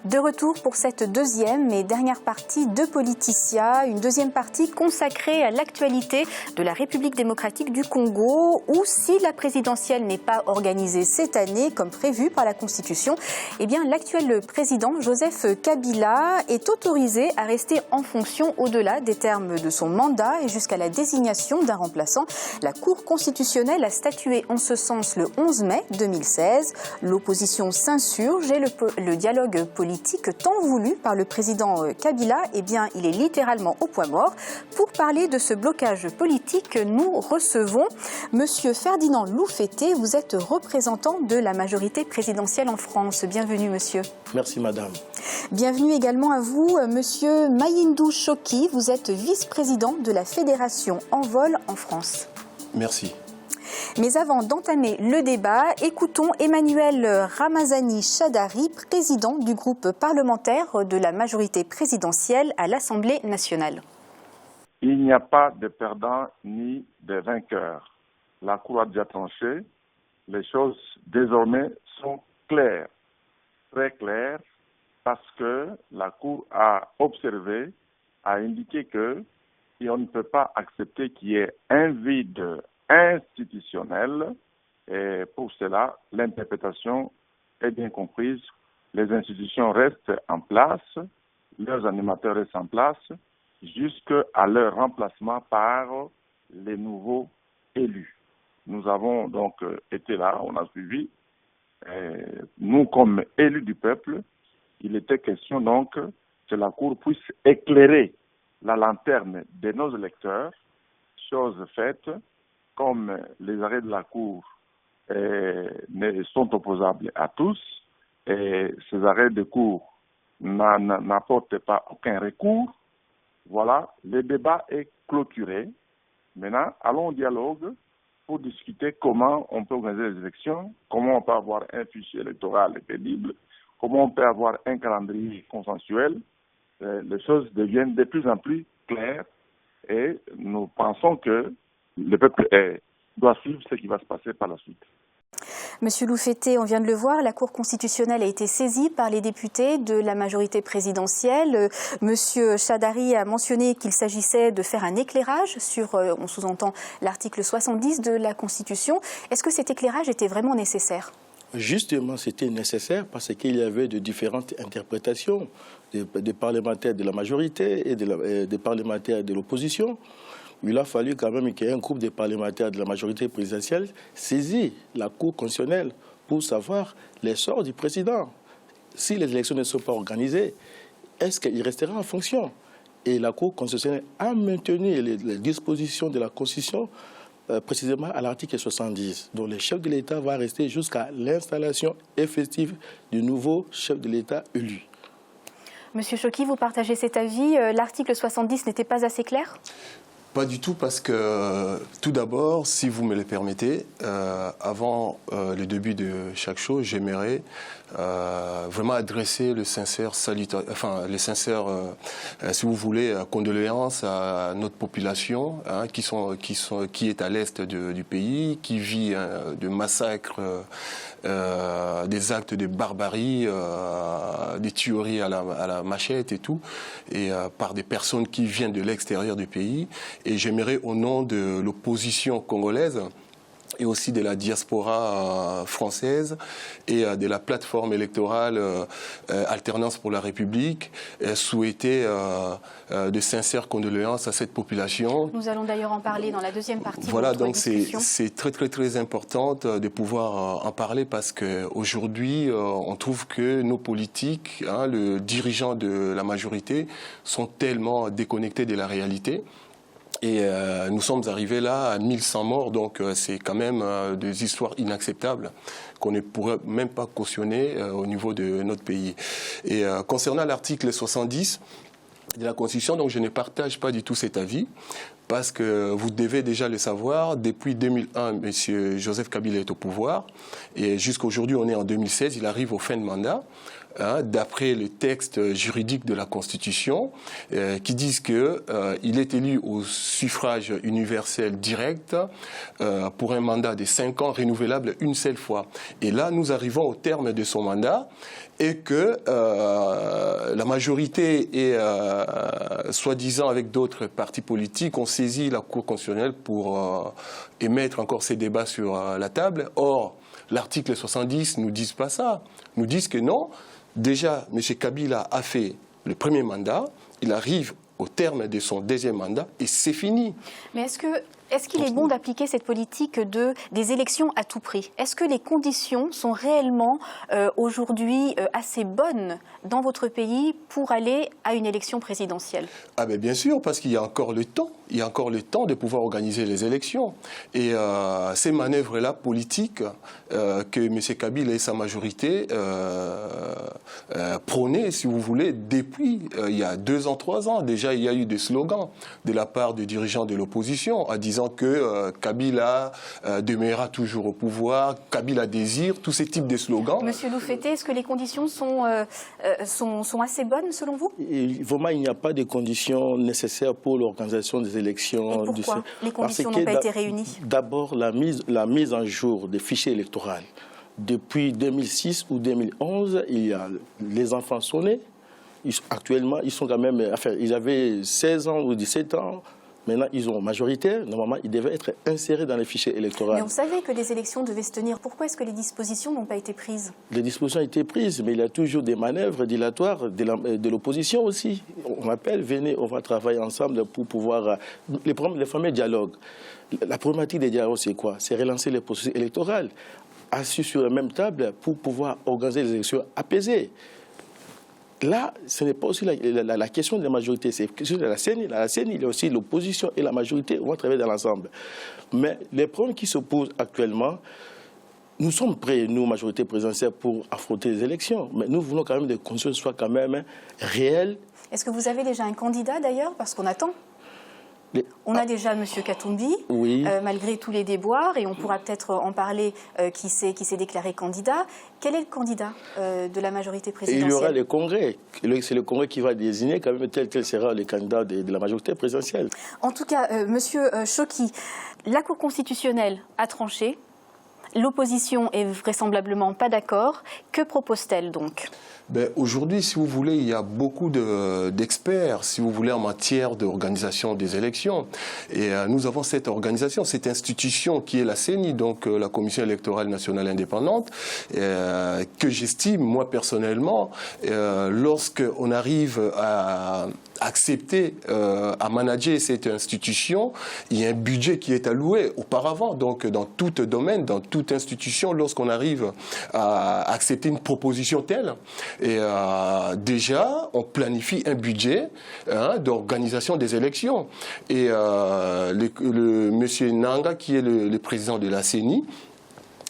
De retour pour cette deuxième et dernière partie de Politicia, une deuxième partie consacrée à l'actualité de la République démocratique du Congo, où si la présidentielle n'est pas organisée cette année comme prévu par la Constitution, eh bien l'actuel président Joseph Kabila est autorisé à rester en fonction au-delà des termes de son mandat et jusqu'à la désignation d'un remplaçant. La Cour constitutionnelle a statué en ce sens le 11 mai 2016. L'opposition s'insurge et le dialogue politique tant voulu par le président Kabila, eh bien, il est littéralement au point mort. Pour parler de ce blocage politique, nous recevons Monsieur Ferdinand Loufeté. Vous êtes représentant de la majorité présidentielle en France. Bienvenue, monsieur. Merci, madame. Bienvenue également à vous, monsieur Mayindou Choki. Vous êtes vice-président de la Fédération Envol en France. Merci. Mais avant d'entamer le débat, écoutons Emmanuel Ramazani Chadari, président du groupe parlementaire de la majorité présidentielle à l'Assemblée nationale. Il n'y a pas de perdants ni de vainqueurs. La Cour a déjà tranché. Les choses désormais sont claires, très claires, parce que la Cour a observé, a indiqué que on ne peut pas accepter qu'il y ait un vide institutionnel, et pour cela, l'interprétation est bien comprise. Les institutions restent en place, leurs animateurs restent en place, jusqu'à leur remplacement par les nouveaux élus. Nous avons donc été là, on a suivi. Nous, comme élus du peuple, il était question donc que la Cour puisse éclairer la lanterne de nos électeurs, chose faite, comme les arrêts de la Cour sont opposables à tous, et ces arrêts de Cour n'apportent pas aucun recours, voilà, le débat est clôturé. Maintenant, allons au dialogue pour discuter comment on peut organiser les élections, comment on peut avoir un fichier électoral crédible, comment on peut avoir un calendrier consensuel. Les choses deviennent de plus en plus claires et nous pensons que le peuple doit suivre ce qui va se passer par la suite. Monsieur Loufeté, on vient de le voir, la Cour constitutionnelle a été saisie par les députés de la majorité présidentielle. Monsieur Chadari a mentionné qu'il s'agissait de faire un éclairage sur, on sous-entend, l'article 70 de la Constitution. Est-ce que cet éclairage était vraiment nécessaire ? Justement, c'était nécessaire parce qu'il y avait de différentes interprétations des parlementaires de la majorité et des parlementaires de l'opposition. Il a fallu quand même qu'il y ait un groupe de parlementaires de la majorité présidentielle saisisse la Cour constitutionnelle pour savoir les sorts du président. Si les élections ne sont pas organisées, est-ce qu'il restera en fonction? Et la Cour constitutionnelle a maintenu les dispositions de la Constitution précisément à l'article 70, dont le chef de l'État va rester jusqu'à l'installation effective du nouveau chef de l'État élu. Monsieur Choki, vous partagez cet avis? L'article 70 n'était pas assez clair? Pas du tout, parce que tout d'abord, si vous me le permettez, avant le début de chaque chose, j'aimerais vraiment adresser le sincère si vous voulez, condoléances à notre population, hein, qui est à l'est du pays, qui vit de massacres, des actes de barbarie, des tueries à la machette et tout, et par des personnes qui viennent de l'extérieur du pays. Et j'aimerais, au nom de l'opposition congolaise et aussi de la diaspora française et de la plateforme électorale Alternance pour la République, souhaiter de sincères condoléances à cette population. Nous allons d'ailleurs en parler dans la deuxième partie. Voilà, donc discussion. C'est très important de pouvoir en parler, parce qu'aujourd'hui, on trouve que nos politiques, hein, le dirigeant de la majorité, sont tellement déconnectés de la réalité. Et nous sommes arrivés là à 1100 morts, donc c'est quand même des histoires inacceptables qu'on ne pourrait même pas cautionner au niveau de notre pays. Et concernant l'article 70 de la Constitution, donc je ne partage pas du tout cet avis, parce que vous devez déjà le savoir, depuis 2001, M. Joseph Kabila est au pouvoir, et jusqu'à aujourd'hui, on est en 2016, il arrive aux fins de mandat. d'après le texte juridique de la Constitution, qui disent qu'il est élu au suffrage universel direct pour un mandat de 5 ans renouvelable une seule fois. Et là, nous arrivons au terme de son mandat et que la majorité et soi-disant avec d'autres partis politiques ont saisi la Cour constitutionnelle pour émettre encore ces débats sur la table. Or, l'article 70 ne nous dit pas ça. Nous disent que non, déjà, M. Kabila a fait le premier mandat, il arrive au terme de son deuxième mandat et c'est fini. Mais est-ce qu'il est bon d'appliquer cette politique des élections à tout prix? Est-ce que les conditions sont réellement aujourd'hui assez bonnes dans votre pays pour aller à une élection présidentielle? Ah ben bien sûr, parce qu'il y a encore le temps. Il y a encore le temps de pouvoir organiser les élections. Et ces manœuvres-là politiques que M. Kabila et sa majorité prônaient, si vous voulez, depuis il y a 2 ans, 3 ans. Déjà, il y a eu des slogans de la part des dirigeants de l'opposition en disant que Kabila demeurera toujours au pouvoir, Kabila désire, tous ces types de slogans. Monsieur Loufeté, est-ce que les conditions sont assez bonnes selon vous? Vraiment, il n'y a pas de conditions nécessaires pour l'organisation des élections. Et pourquoi les conditions n'ont pas été réunies? D'abord, la mise en jour des fichiers électoraux. Depuis 2006 ou 2011, il y a les enfants sont nés. Actuellement, ils sont quand même... Enfin, ils avaient 16 ans ou 17 ans. Maintenant, ils ont majoritaire. Normalement, ils devaient être insérés dans les fichiers électoraux. Mais on savait que les élections devaient se tenir. Pourquoi est-ce que les dispositions n'ont pas été prises? Les dispositions ont été prises, mais il y a toujours des manœuvres dilatoires de l'opposition aussi. On appelle, venez, on va travailler ensemble pour pouvoir... Les fameux dialogues. La problématique des dialogues, c'est quoi? C'est relancer les processus électoraux, assis sur la même table pour pouvoir organiser les élections apaisées. Là, ce n'est pas aussi la question de la majorité, c'est la question de la CENI. La CENI, il y a aussi l'opposition et la majorité vont travailler dans l'ensemble. Mais les problèmes qui se posent actuellement, nous sommes prêts, nous, majorité présidentielle, pour affronter les élections. Mais nous voulons quand même que les conditions soient quand même réelles. Est-ce que vous avez déjà un candidat d'ailleurs? Parce qu'on attend. On a déjà M. Katumbi, oui. Malgré tous les déboires, et on pourra peut-être en parler, qui s'est déclaré candidat. Quel est le candidat de la majorité présidentielle? Il y aura le Congrès. C'est le Congrès qui va désigner quand même tel sera le candidat de la majorité présidentielle. En tout cas, M. Choki, la Cour constitutionnelle a tranché. L'opposition est vraisemblablement pas d'accord. Que propose-t-elle donc? Aujourd'hui, si vous voulez, il y a beaucoup d'experts, si vous voulez, en matière d'organisation des élections. Et nous avons cette organisation, cette institution qui est la CENI, donc la Commission électorale nationale indépendante, que j'estime, moi personnellement, lorsqu'on arrive à accepter à manager cette institution, il y a un budget qui est alloué auparavant. Donc, dans tout domaine, dans toute institution, lorsqu'on arrive à accepter une proposition telle, et déjà, on planifie un budget d'organisation des élections. Et monsieur Nanga, qui est le président de la CENI,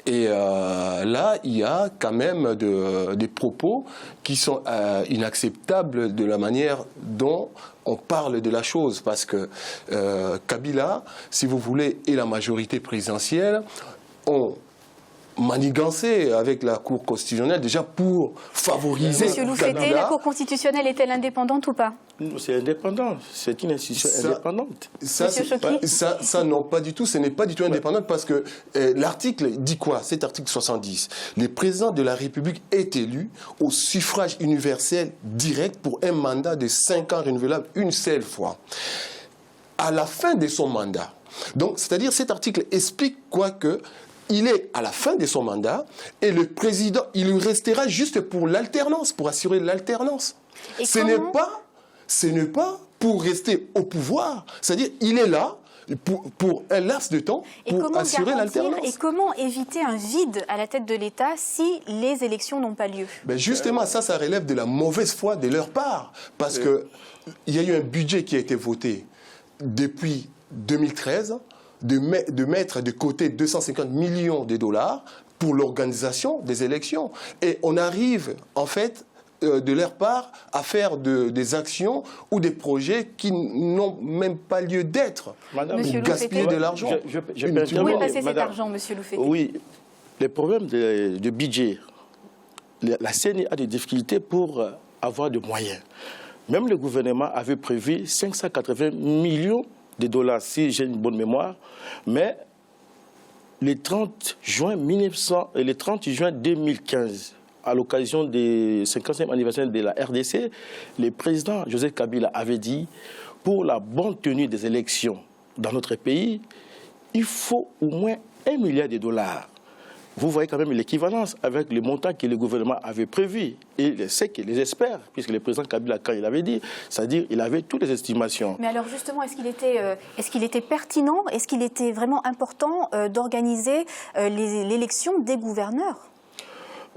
et là, il y a quand même des propos qui sont inacceptables de la manière dont on parle de la chose. Parce que Kabila, si vous voulez, et la majorité présidentielle ont manigancé avec la Cour constitutionnelle déjà pour favoriser... Monsieur Loufeté, la Cour constitutionnelle est-elle indépendante ou pas? C'est indépendant, c'est une institution indépendante. Ça, non, pas du tout, ce n'est pas du tout indépendant parce que l'article dit quoi? Cet article 70. Le président de la République est élu au suffrage universel direct pour un mandat de 5 ans renouvelable une seule fois. À la fin de son mandat. Donc, c'est-à-dire cet article explique quoi que il est à la fin de son mandat et le président, il lui restera juste pour l'alternance, pour assurer l'alternance. Ce n'est pas pour rester au pouvoir. C'est-à-dire, il est là pour un laps de temps pour assurer l'alternance. Et comment éviter un vide à la tête de l'État si les élections n'ont pas lieu? Justement, ça relève de la mauvaise foi de leur part. Parce qu'il y a eu un budget qui a été voté depuis 2013 de mettre de côté 250 millions de dollars pour l'organisation des élections. Et on arrive, en fait, de leur part, à faire des actions ou des projets qui n'ont même pas lieu d'être. Madame, gaspiller de l'argent. Où est passé cet argent, Monsieur Loufeté? Oui, le problème de budget la CENI a des difficultés pour avoir des moyens. Même le gouvernement avait prévu 580 millions de dollars, si j'ai une bonne mémoire, mais le 30 juin 2015, à l'occasion du 50e anniversaire de la RDC, le président Joseph Kabila avait dit, pour la bonne tenue des élections dans notre pays, il faut au moins 1 milliard de dollars. Vous voyez quand même l'équivalence avec le montant que le gouvernement avait prévu. Et c'est que les experts, puisque le président Kabila, quand il avait dit, c'est-à-dire qu'il avait toutes les estimations. Mais alors justement, est-ce qu'il était pertinent, est-ce qu'il était vraiment important d'organiser l'élection des gouverneurs ?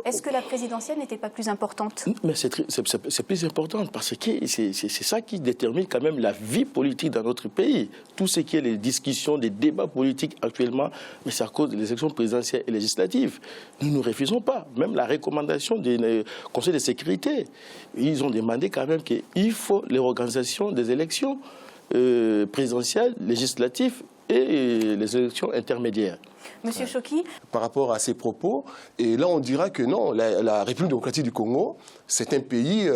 Est-ce que la présidentielle n'était pas plus importante? Mais c'est plus important parce que c'est ça qui détermine quand même la vie politique dans notre pays. Tout ce qui est les discussions, les débats politiques actuellement, mais c'est à cause des élections présidentielles et législatives. Nous ne refusons pas. Même la recommandation du Conseil de sécurité, ils ont demandé quand même qu'il faut les organisations des élections présidentielles, législatives et les élections intermédiaires. Monsieur Choki. Par rapport à ces propos, et là on dira que non, la République démocratique du Congo, c'est un pays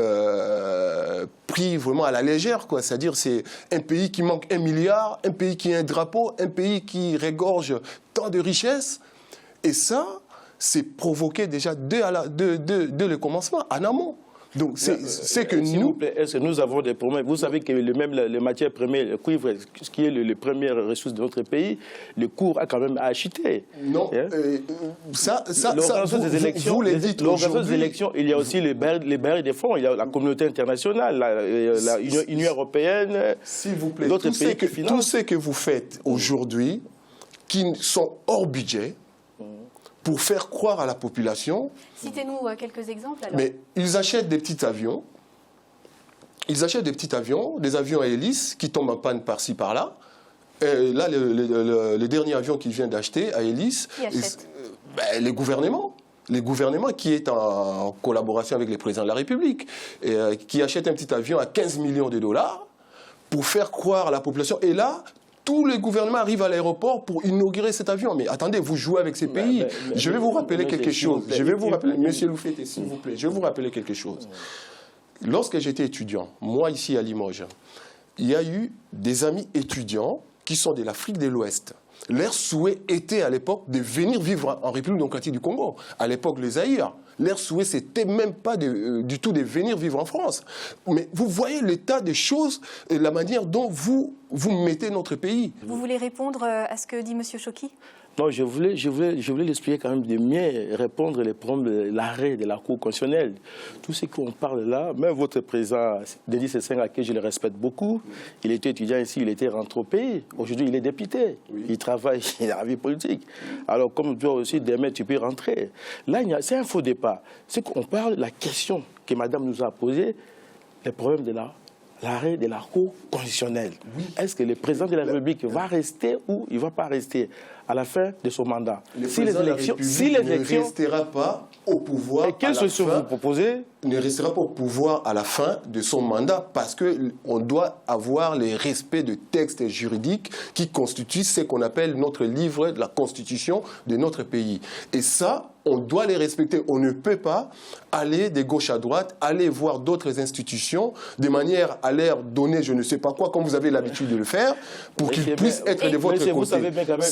pris vraiment à la légère, quoi. C'est-à-dire c'est un pays qui manque 1 milliard, un pays qui a un drapeau, un pays qui regorge tant de richesses. Et ça, c'est provoqué déjà dès le commencement, en amont. Donc, c'est que s'il vous plaît, est-ce que nous avons des problèmes? Vous savez que même les matières premières, le cuivre, ce qui est les premières ressources de notre pays, le cours a quand même chuté. Non, l'organisation des élections, des élections, il y a aussi les barils des fonds, il y a la communauté internationale, l'Union européenne, s'il vous plaît, d'autres pays qui financent. Tout ce que vous faites aujourd'hui, qui sont hors budget, pour faire croire à la population... Citez-nous quelques exemples alors. Mais ils achètent des petits avions. Ils achètent des petits avions, des avions à hélice qui tombent en panne par-ci, par-là. Là, le dernier avion qu'ils viennent d'acheter à hélice... Qui achète? Les gouvernements. Les gouvernements qui est en collaboration avec les présidents de la République, qui achètent un petit avion à 15 millions de dollars pour faire croire à la population. Et là... Tous les gouvernements arrivent à l'aéroport pour inaugurer cet avion. Mais attendez, vous jouez avec ces pays. Je vais vous rappeler quelque chose. Je vais vous rappeler, Monsieur Loufete, s'il vous plaît, je vais vous rappeler quelque chose. Lorsque j'étais étudiant, moi ici à Limoges, il y a eu des amis étudiants qui sont de l'Afrique de l'Ouest. Leur souhait était à l'époque de venir vivre en République démocratique du Congo. À l'époque, les Zaïre. Leur souhait, c'était même pas du tout de venir vivre en France. Mais vous voyez l'état des choses, la manière dont vous mettez notre pays. Vous voulez répondre à ce que dit M. Choki? Non, je voulais l'expliquer quand même de mieux répondre les problèmes de l'arrêt de la Cour constitutionnelle. Tout ce qu'on parle là, même votre président, Denis Sassou, à qui je le respecte beaucoup, il était étudiant ici, il était rentré au pays. Aujourd'hui, il est député. Oui. Il travaille dans la vie politique. Alors, comme toi aussi, demain, tu peux rentrer. Là, c'est un faux départ. C'est qu'on parle de la question que madame nous a posée, les problèmes de l'arrêt de la Cour constitutionnelle. Oui. Est-ce que le président de la République va rester ou il ne va pas rester à la fin de son mandat? Le président de la République ne restera pas au pouvoir. Et quelle solution vous proposez? Ne restera pas au pouvoir à la fin de son mandat parce qu'on doit avoir le respect de textes juridiques qui constituent ce qu'on appelle notre livre de la Constitution de notre pays. Et ça, on doit les respecter. On ne peut pas aller de gauche à droite, aller voir d'autres institutions de manière à leur donner je ne sais pas quoi, comme vous avez l'habitude de le faire, pour qu'ils puissent être de votre côté. Vous savez bien quand même,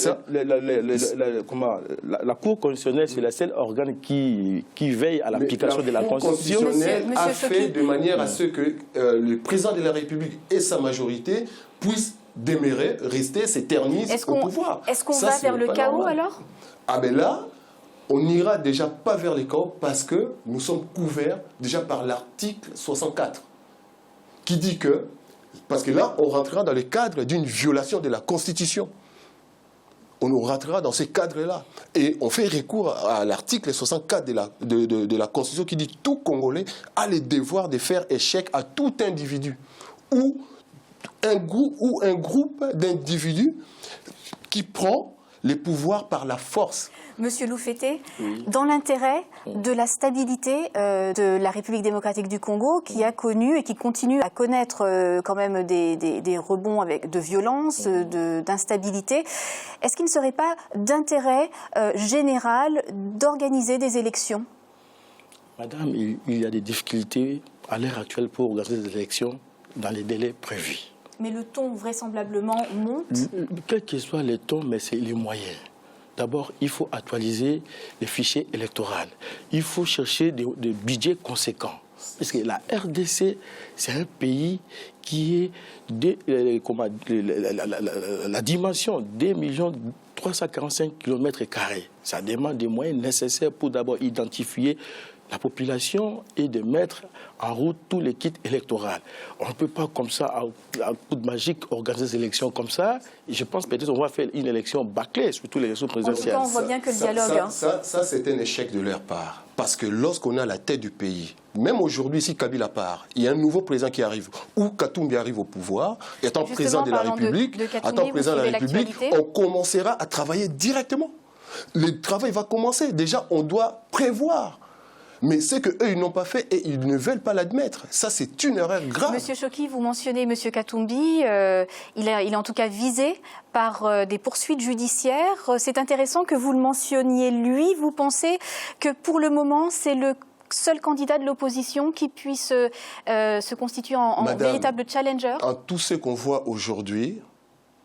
la Cour constitutionnelle, c'est le seul organe qui veille à l'application de la Constitution. La Cour constitutionnelle a fait de manière à ce que le président de la République et sa majorité puissent demeurer, rester, s'éterniser au pouvoir. Est-ce qu'on va vers le chaos alors? Ah ben là, on n'ira déjà pas vers le chaos parce que nous sommes couverts déjà par l'article 64 qui dit que, parce que là, on rentrera dans le cadre d'une violation de la Constitution. On nous rentrera dans ces cadres-là. Et on fait recours à l'article 64 de la Constitution qui dit que tout Congolais a le devoir de faire échec à tout individu ou un groupe d'individus qui prend les pouvoirs par la force. Monsieur Loufete, oui. Dans l'intérêt de la stabilité de la République démocratique du Congo, qui a connu et qui continue à connaître quand même des rebonds de violence, d'instabilité, est-ce qu'il ne serait pas d'intérêt général d'organiser des élections? Madame, il y a des difficultés à l'heure actuelle pour organiser des élections dans les délais prévus. Mais le ton vraisemblablement monte. Quel que soit le ton, mais c'est les moyens. D'abord, il faut actualiser les fichiers électoraux. Il faut chercher des budgets conséquents. Parce que la RDC, c'est un pays qui est la dimension des 2 345 km². Ça demande des moyens nécessaires pour d'abord identifier la population et de mettre en route tous les kits électoraux. On ne peut pas comme ça, à coup de magique, organiser des élections comme ça. Et je pense peut-être qu'on va faire une élection bâclée, surtout l'élection présidentielle. En tout cas, on voit bien que le dialogue... Ça, c'est un échec de leur part. Parce que lorsqu'on a la tête du pays, même aujourd'hui, si Kabila part, il y a un nouveau président qui arrive, ou Katumbi arrive au pouvoir, et étant président de la République, on commencera à travailler directement. Le travail va commencer. Déjà, on doit prévoir. Mais c'est qu'eux, ils n'ont pas fait et ils ne veulent pas l'admettre. Ça, c'est une erreur grave. Monsieur Choki, vous mentionnez Monsieur Katumbi. Il est en tout cas visé par des poursuites judiciaires. C'est intéressant que vous le mentionniez, lui. Vous pensez que pour le moment, c'est le seul candidat de l'opposition qui puisse se constituer en véritable challenger? En tout ce qu'on voit aujourd'hui,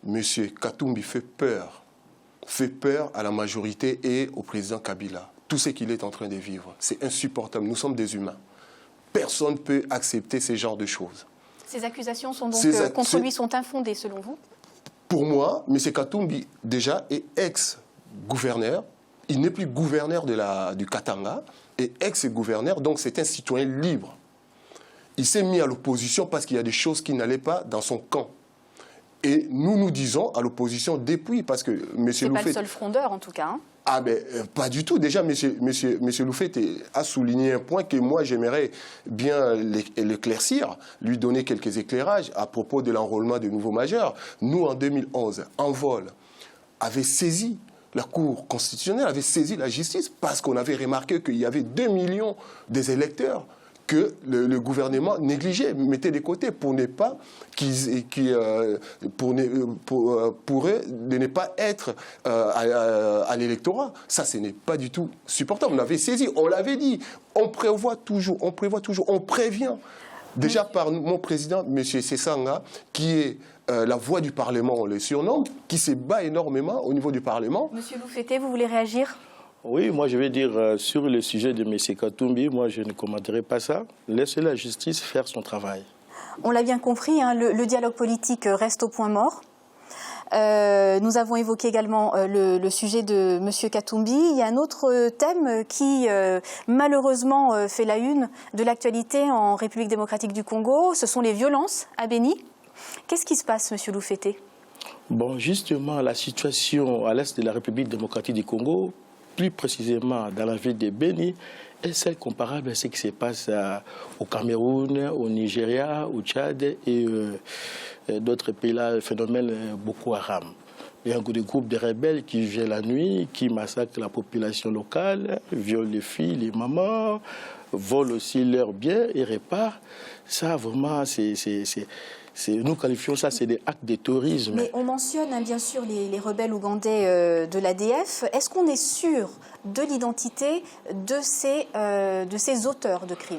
Monsieur Katumbi fait peur à la majorité et au président Kabila. Tout ce qu'il est en train de vivre, c'est insupportable. Nous sommes des humains. Personne ne peut accepter ce genre de choses. Ces accusations sont donc contre lui sont infondées, selon vous? Pour moi, M. Katumbi, déjà, est ex-gouverneur. Il n'est plus gouverneur du Katanga, et ex-gouverneur, donc c'est un citoyen libre. Il s'est mis à l'opposition parce qu'il y a des choses qui n'allaient pas dans son camp. Et nous disons à l'opposition depuis, parce que M. Loufet... C'est pas le seul frondeur, en tout cas. Hein. Ah ben, pas du tout. Déjà, M. Loufet a souligné un point que moi, j'aimerais bien l'éclaircir, lui donner quelques éclairages à propos de l'enrôlement de nouveaux majeurs. Nous, en 2011, Envol avait saisi la Cour constitutionnelle, avait saisi la justice parce qu'on avait remarqué qu'il y avait 2 millions des électeurs que le gouvernement négligeait, mettait de côté pour ne pas pour eux de ne pas être à l'électorat. Ça, ce n'est pas du tout supportable. On l'avait saisi, on l'avait dit. On prévoit toujours, on prévient. Déjà par mon président, M. Sessanga, qui est la voix du Parlement, on le surnomme, qui se bat énormément au niveau du Parlement. Monsieur Loufeté, vous voulez réagir ? Oui, moi je vais dire sur le sujet de M. Katumbi, moi je ne commenterai pas ça. Laissez la justice faire son travail. On l'a bien compris, hein, le dialogue politique reste au point mort. Nous avons évoqué également le sujet de M. Katumbi. Il y a un autre thème qui malheureusement fait la une de l'actualité en République démocratique du Congo. Ce sont les violences à Béni. Qu'est-ce qui se passe, M. Loufeté ? Bon, justement, la situation à l'est de la République démocratique du Congo, plus précisément dans la ville de Béni, est celle comparable à ce qui se passe au Cameroun, au Nigeria, au Tchad et d'autres pays là, le phénomène Boko Haram. Il y a un groupe de rebelles qui vient la nuit, qui massacrent la population locale, violent les filles, les mamans, volent aussi leurs biens et réparent. Ça, vraiment, nous qualifions ça, c'est des actes de terrorisme. Mais on mentionne bien sûr les rebelles ougandais de l'ADF. Est-ce qu'on est sûr de l'identité de ces auteurs de crimes ?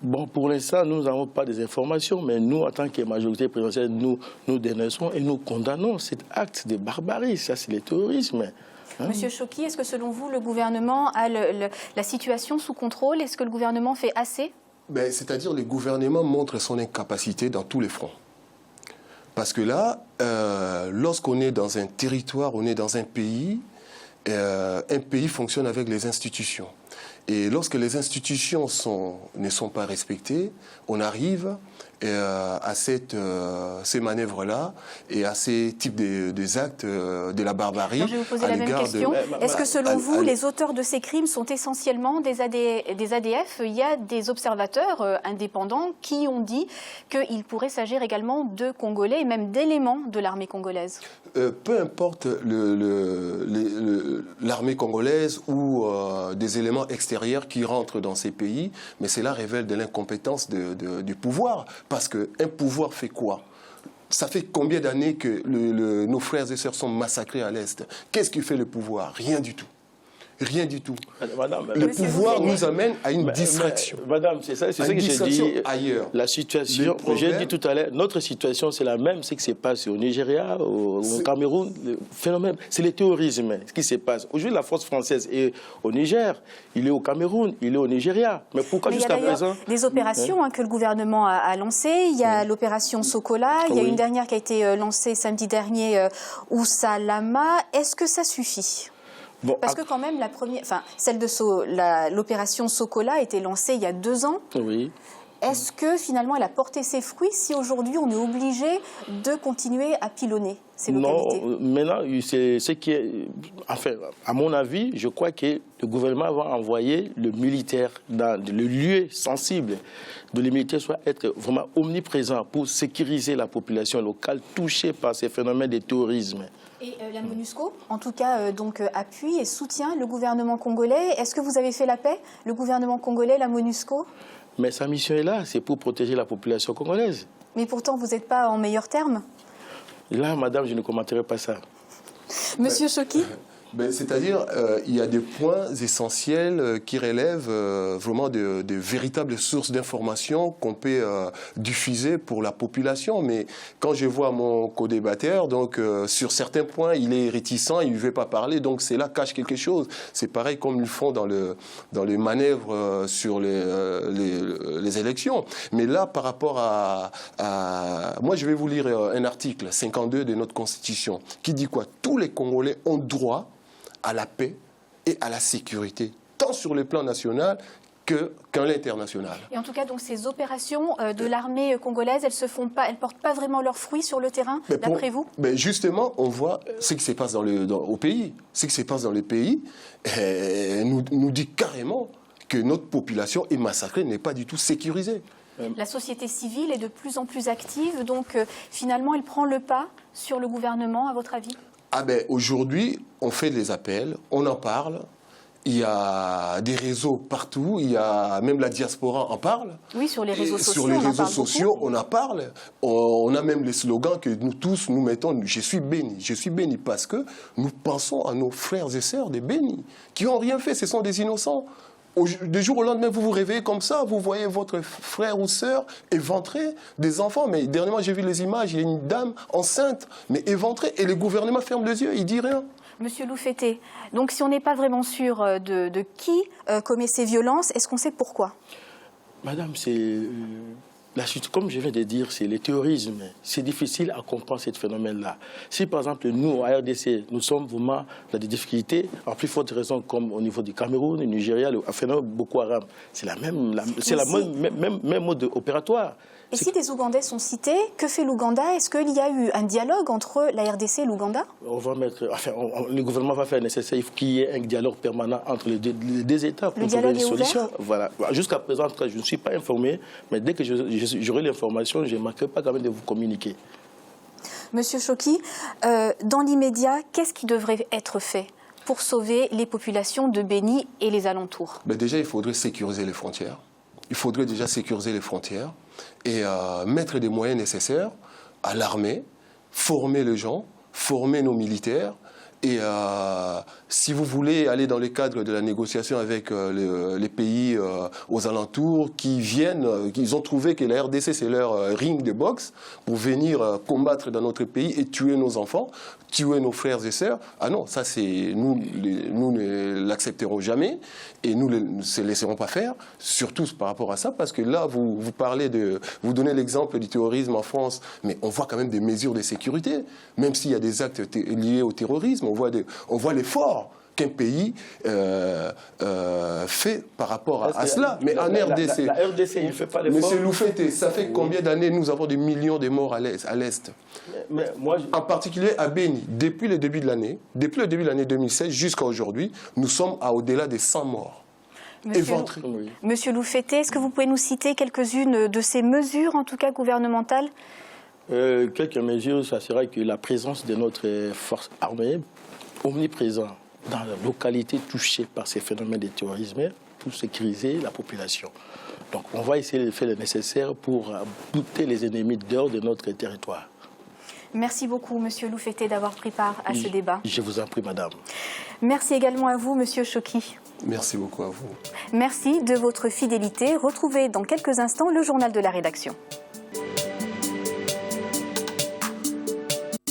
Bon, pour l'instant, nous n'avons pas des informations, mais nous, en tant que majorité présidentielle, nous dénonçons et nous condamnons cet acte de barbarie. Ça, c'est le terrorisme. Hein? Monsieur Choki, est-ce que selon vous, le gouvernement a la situation sous contrôle ? Est-ce que le gouvernement fait assez ? C'est-à-dire, le gouvernement montre son incapacité dans tous les fronts. Parce que là, lorsqu'on est dans un territoire, on est dans un pays fonctionne avec les institutions. Et lorsque les institutions ne sont pas respectées, on arrive à ces manœuvres-là et à ces types d'actes de la barbarie. Alors, je vais vous poser la même question. Est-ce que selon vous, les auteurs de ces crimes sont essentiellement des ADF ? Il y a des observateurs indépendants qui ont dit qu'il pourrait s'agir également de Congolais et même d'éléments de l'armée congolaise. Peu importe l'armée congolaise ou des éléments extérieurs qui rentrent dans ces pays, mais cela révèle de l'incompétence du pouvoir. Parce qu'un pouvoir fait quoi ? Ça fait combien d'années que nos frères et sœurs sont massacrés à l'Est ? Qu'est-ce qui fait le pouvoir ? Rien du tout. Rien du tout. Madame, le pouvoir nous amène à une distraction. Madame, c'est ce que j'ai dit. Ailleurs. La situation, j'ai dit tout à l'heure, notre situation, c'est la même, ce qui se passe au Nigeria, au Cameroun. Le phénomène, c'est le terrorisme, ce qui se passe. Aujourd'hui, la force française est au Niger, il est au Cameroun, il est au Nigeria. Mais pourquoi jusqu'à présent... Il y a des opérations que le gouvernement a lancées. Il y a l'opération Sokola, il y a une dernière qui a été lancée samedi dernier, Oussalama. Est-ce que ça suffit ? Bon, parce que quand même, l'opération Sokola a été lancée il y a 2 ans. Oui. Est-ce que finalement elle a porté ses fruits si aujourd'hui on est obligé de continuer à pilonner ces localités? Non, maintenant, c'est ce qui est... Enfin, à mon avis, je crois que le gouvernement va envoyer le militaire dans le lieu sensible de les militaires soit être vraiment omniprésent pour sécuriser la population locale touchée par ces phénomènes de terrorisme. Et la MONUSCO, en tout cas, appuie et soutient le gouvernement congolais. Est-ce que vous avez fait la paix, le gouvernement congolais, la MONUSCO? Mais sa mission est là, c'est pour protéger la population congolaise. Mais pourtant, vous n'êtes pas en meilleurs termes. Là, madame, je ne commenterai pas ça. Monsieur Choki? C'est-à-dire, il y a des points essentiels qui relèvent vraiment de véritables sources d'informations qu'on peut diffuser pour la population. Mais quand je vois mon co-débatteur, donc sur certains points, il est réticent, il ne veut pas parler, donc c'est là cache quelque chose. C'est pareil comme ils font dans les manœuvres sur les élections. Mais là, par rapport à... Moi, je vais vous lire un article 52 de notre Constitution qui dit quoi? Tous les Congolais ont droit à la paix et à la sécurité, tant sur le plan national qu'à l'international. Et en tout cas, donc, ces opérations de l'armée congolaise, elles portent pas vraiment leurs fruits sur le terrain, d'après vous? Justement, on voit ce qui se passe au pays. Ce qui se passe dans le pays nous dit carrément que notre population est massacrée, n'est pas du tout sécurisée. La société civile est de plus en plus active, donc finalement, elle prend le pas sur le gouvernement, à votre avis? Aujourd'hui, on fait des appels, on en parle. Il y a des réseaux partout, il y a même la diaspora en parle. Oui, sur les réseaux sociaux. Sur les réseaux sociaux, on en parle. On a même les slogans que nous tous nous mettons. Je suis béni parce que nous pensons à nos frères et sœurs des bénis qui n'ont rien fait. Ce sont des innocents. Du jour au lendemain, vous vous réveillez comme ça, vous voyez votre frère ou sœur éventré, des enfants. Mais dernièrement, j'ai vu les images, il y a une dame enceinte, mais éventrée, et le gouvernement ferme les yeux, il ne dit rien. Monsieur Loufeté, donc si on n'est pas vraiment sûr de qui commet ces violences, est-ce qu'on sait pourquoi? Madame, c'est... comme je viens de dire, c'est le terrorisme. C'est difficile à comprendre ce phénomène-là. Si, par exemple, nous, à RDC, nous sommes vraiment dans des difficultés, en plus forte raison, comme au niveau du Cameroun, du Nigeria, le phénomène Boko Haram, c'est la même mode opératoire. Et si des Ougandais sont cités, que fait l'Ouganda? Est-ce qu'il y a eu un dialogue entre la RDC et l'Ouganda? Le gouvernement va faire le nécessaire. Il faut qu'il y ait un dialogue permanent entre les deux États pour trouver une solution. Voilà. Jusqu'à présent, je ne suis pas informé, mais dès que j'aurai l'information, je ne manquerai pas quand même de vous communiquer. Monsieur Choki, dans l'immédiat, qu'est-ce qui devrait être fait pour sauver les populations de Béni et les alentours? Déjà, il faudrait sécuriser les frontières. Il faudrait déjà sécuriser les frontières et mettre des moyens nécessaires à l'armée, former les gens, former nos militaires. Et si vous voulez aller dans le cadre de la négociation avec les pays aux alentours ils ont trouvé que la RDC c'est leur ring de boxe pour venir combattre dans notre pays et tuer nos enfants, tuer nos frères et sœurs. Ah non, ça c'est nous ne l'accepterons jamais et nous ne se laisserons pas faire, surtout par rapport à ça, parce que là vous donnez l'exemple du terrorisme en France, mais on voit quand même des mesures de sécurité, même s'il y a des actes liés au terrorisme. On voit l'effort qu'un pays fait par rapport à cela. Mais en RDC, la RDC, il ne fait pas l'effort. Monsieur Loufeté, ça fait combien d'années nous avons des millions de morts à l'Est? En particulier à Béni. Depuis le début de l'année 2016 jusqu'à aujourd'hui, nous sommes à au-delà des 100 morts. Monsieur Loufeté, est-ce que vous pouvez nous citer quelques-unes de ces mesures, en tout cas gouvernementales? Quelques mesures, ça serait que la présence de notre force armée omniprésente dans la localité touchée par ces phénomènes de terrorisme pour sécuriser la population. Donc on va essayer de faire le nécessaire pour bouter les ennemis dehors de notre territoire. Merci beaucoup, Monsieur Loufeté, d'avoir pris part à ce débat. Je vous en prie, madame. Merci également à vous, Monsieur Choki. Merci beaucoup à vous. Merci de votre fidélité. Retrouvez dans quelques instants le journal de la rédaction.